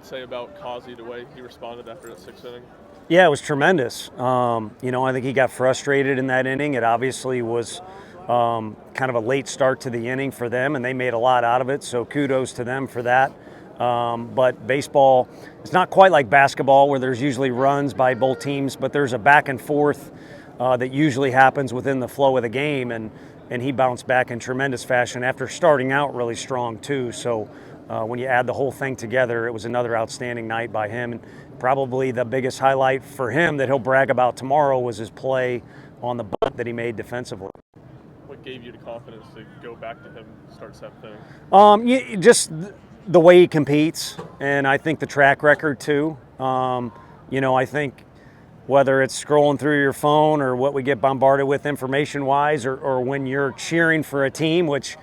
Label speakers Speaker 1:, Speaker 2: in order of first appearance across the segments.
Speaker 1: say about Causey, the way he responded after the sixth inning?
Speaker 2: Yeah, it was tremendous. I think he got frustrated in that inning. It obviously was kind of a late start to the inning for them, and they made a lot out of it, so kudos to them for that. But baseball, it's not quite like basketball where there's usually runs by both teams, but there's a back and forth that usually happens within the flow of the game, and he bounced back in tremendous fashion after starting out really strong too. So when you add the whole thing together, it was another outstanding night by him. And probably the biggest highlight for him that he'll brag about tomorrow was his play on the bunt that he made defensively.
Speaker 1: What gave you the confidence to go back to him and start seventh inning?
Speaker 2: Just the way he competes, and I think the track record too. I think whether it's scrolling through your phone or what we get bombarded with information-wise, or when you're cheering for a team, which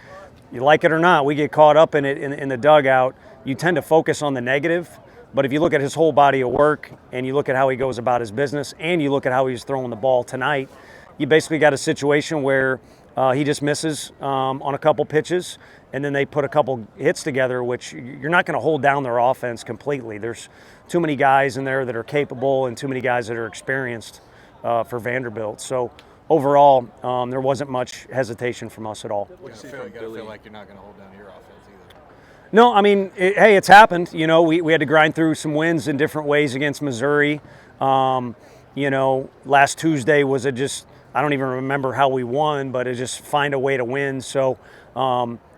Speaker 2: you like it or not, we get caught up in it in the dugout, you tend to focus on the negative. But if you look at his whole body of work and you look at how he goes about his business and you look at how he's throwing the ball tonight, you basically got a situation where he just misses on a couple pitches, and then they put a couple hits together, which you're not going to hold down their offense completely. There's too many guys in there that are capable and too many guys that are experienced for Vanderbilt. So overall, there wasn't much hesitation from us at all.
Speaker 3: I feel like you're not going to hold down your offense either.
Speaker 2: No, I mean, it's happened. We had to grind through some wins in different ways against Missouri. Last Tuesday was I don't even remember how we won, but it just find a way to win. So,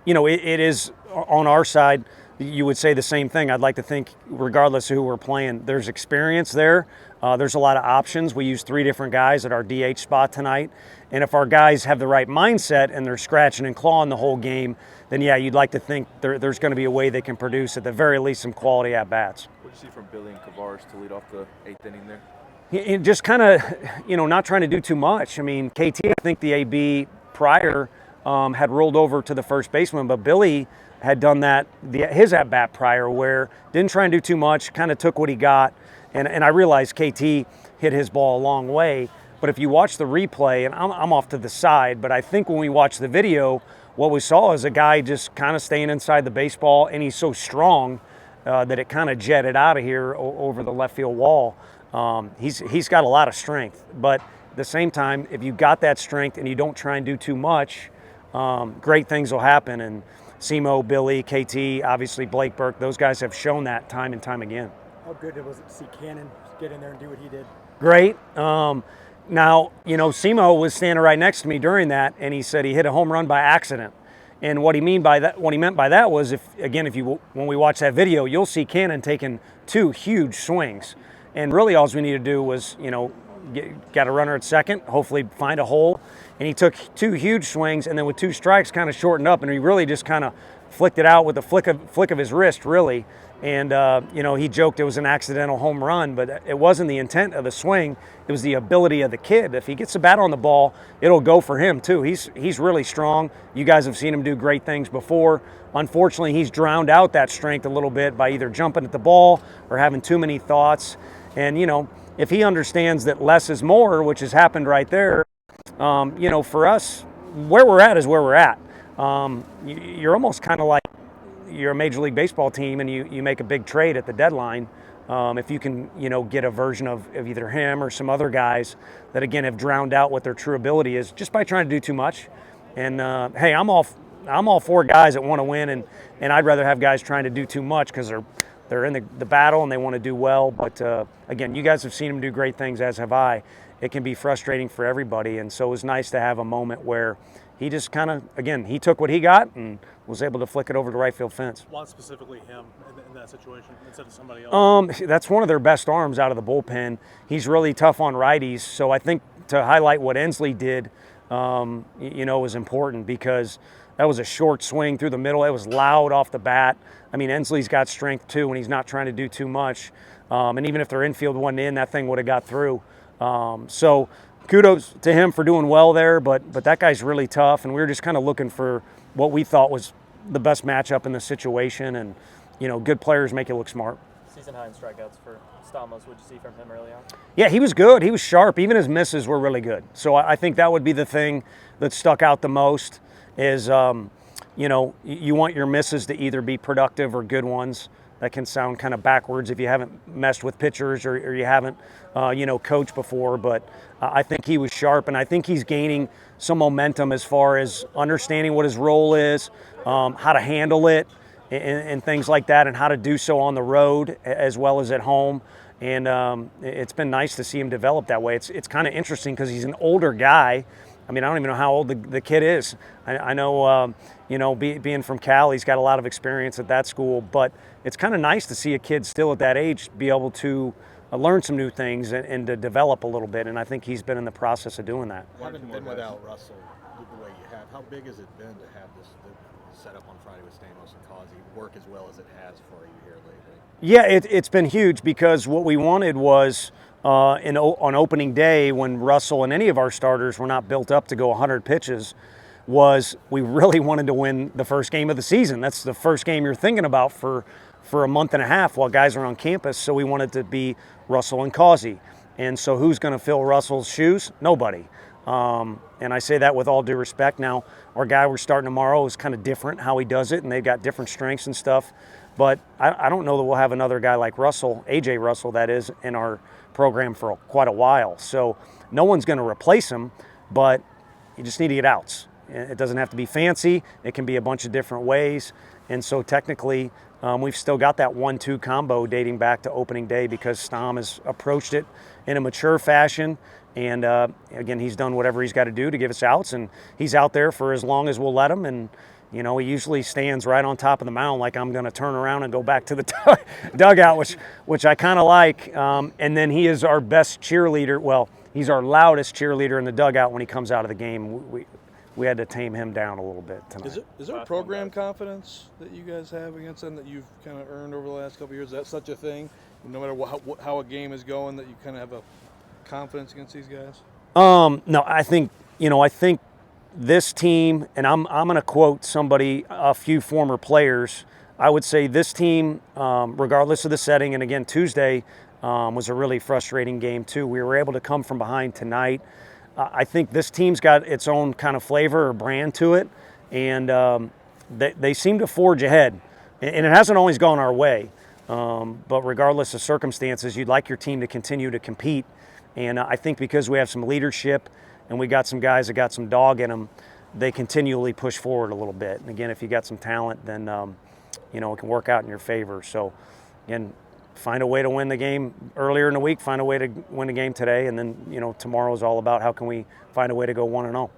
Speaker 2: it is on our side. You would say the same thing. I'd like to think, regardless of who we're playing, there's experience there. There's a lot of options. We used 3 different guys at our DH spot tonight. And if our guys have the right mindset and they're scratching and clawing the whole game, then yeah, you'd like to think there's going to be a way they can produce at the very least some quality at-bats.
Speaker 4: What did you see from Billy and Kavares to lead off the 8th inning there?
Speaker 2: Just kind of, not trying to do too much. I mean, KT, I think the AB prior had rolled over to the first baseman, but Billy had done that, his at-bat prior, where didn't try and do too much, kind of took what he got. And I realized KT hit his ball a long way, but if you watch the replay, and I'm off to the side, but I think when we watched the video, what we saw is a guy just kind of staying inside the baseball, and he's so strong that it kind of jetted out of here over the left field wall. He's got a lot of strength, but at the same time, if you got that strength and you don't try and do too much, great things will happen. And Simo, Billy, KT, obviously Blake Burke, those guys have shown that time and time again.
Speaker 5: How good was it to see Cannon get in there and do what he did?
Speaker 2: Great. Now, Simo was standing right next to me during that, and he said he hit a home run by accident. And what he meant by that was, when we watch that video, you'll see Cannon taking 2 huge swings. And really all we need to do was, got a runner at second, hopefully find a hole. And he took 2 huge swings, and then with 2 strikes kind of shortened up, and he really just kind of flicked it out with the flick of his wrist, really. And, he joked it was an accidental home run, but it wasn't the intent of the swing. It was the ability of the kid. If he gets the bat on the ball, it'll go for him, too. He's really strong. You guys have seen him do great things before. Unfortunately, he's drowned out that strength a little bit by either jumping at the ball or having too many thoughts. And, if he understands that less is more, which has happened right there, for us, where we're at is where we're at. You're almost kind of like you're a Major League Baseball team and you make a big trade at the deadline. If you can, get a version of either him or some other guys that, again, have drowned out what their true ability is just by trying to do too much. And, hey, I'm all for guys that want to win, and I'd rather have guys trying to do too much because they're in the battle and they want to do well. But, again, you guys have seen him do great things, as have I. It can be frustrating for everybody, and so it was nice to have a moment where he just kind of, again, he took what he got and was able to flick it over the right field fence.
Speaker 5: Why specifically him in that situation instead of somebody else?
Speaker 2: That's one of their best arms out of the bullpen. He's really tough on righties, so I think to highlight what Ensley did, was important because that was a short swing through the middle. It was loud off the bat. I mean, Ensley's got strength too, and he's not trying to do too much. And even if their infield wasn't in, that thing would have got through. So kudos to him for doing well there, but that guy's really tough, and we were just kind of looking for what we thought was the best matchup in the situation, and good players make you look smart.
Speaker 6: Season high in strikeouts for Stamos. What'd you see from him early on?
Speaker 2: Yeah, he was good. He was sharp. Even his misses were really good. So I think that would be the thing that stuck out the most is, you want your misses to either be productive or good ones. That can sound kind of backwards if you haven't messed with pitchers or you haven't, coached before. But I think he was sharp, and I think he's gaining some momentum as far as understanding what his role is, how to handle it, and things like that, and how to do so on the road as well as at home. And it's been nice to see him develop that way. It's kind of interesting because he's an older guy. I mean, I don't even know how old the kid is. I know, being from Cal, he's got a lot of experience at that school, but it's kind of nice to see a kid still at that age be able to learn some new things and to develop a little bit, and I think he's been in the process of doing that.
Speaker 3: Having been without Russell the way you have, how big has it been to have this setup on Friday with Stamos and Causey work as well as it has for you here lately?
Speaker 2: Yeah, it's been huge because what we wanted was on opening day, when Russell and any of our starters were not built up to go 100 pitches, was we really wanted to win the first game of the season. That's the first game you're thinking about for a month and a half while guys are on campus. So we wanted to be Russell and Causey. And so who's going to fill Russell's shoes? Nobody. And I say that with all due respect. Now, our guy we're starting tomorrow is kind of different how he does it, and they've got different strengths and stuff. But I don't know that we'll have another guy like Russell, A.J. Russell, that is, in our program for quite a while. So no one's going to replace him, but you just need to get outs. It doesn't have to be fancy. It can be a bunch of different ways. And so technically, we've still got that 1-2 combo dating back to opening day because Stom has approached it in a mature fashion. And again, he's done whatever he's got to do to give us outs, and he's out there for as long as we'll let him. And he usually stands right on top of the mound like I'm going to turn around and go back to the dugout, which I kind of like. And then he is our best cheerleader. Well, he's our loudest cheerleader in the dugout when he comes out of the game. We had to tame him down a little bit tonight.
Speaker 7: Is there program confidence that you guys have against them that you've kind of earned over the last couple of years? Is that such a thing? No matter how a game is going, that you kind of have a confidence against these guys?
Speaker 2: No, I think this team, and I'm going to quote a few former players. I would say this team, regardless of the setting, and again, Tuesday was a really frustrating game too. We were able to come from behind tonight. I think this team's got its own kind of flavor or brand to it, and they seem to forge ahead. And it hasn't always gone our way, but regardless of circumstances, you'd like your team to continue to compete. And I think because we have some leadership and we got some guys that got some dog in them, they continually push forward a little bit. And again, if you got some talent, then it can work out in your favor. So again, find a way to win the game earlier in the week, find a way to win the game today, and then tomorrow is all about how can we find a way to go 1-0.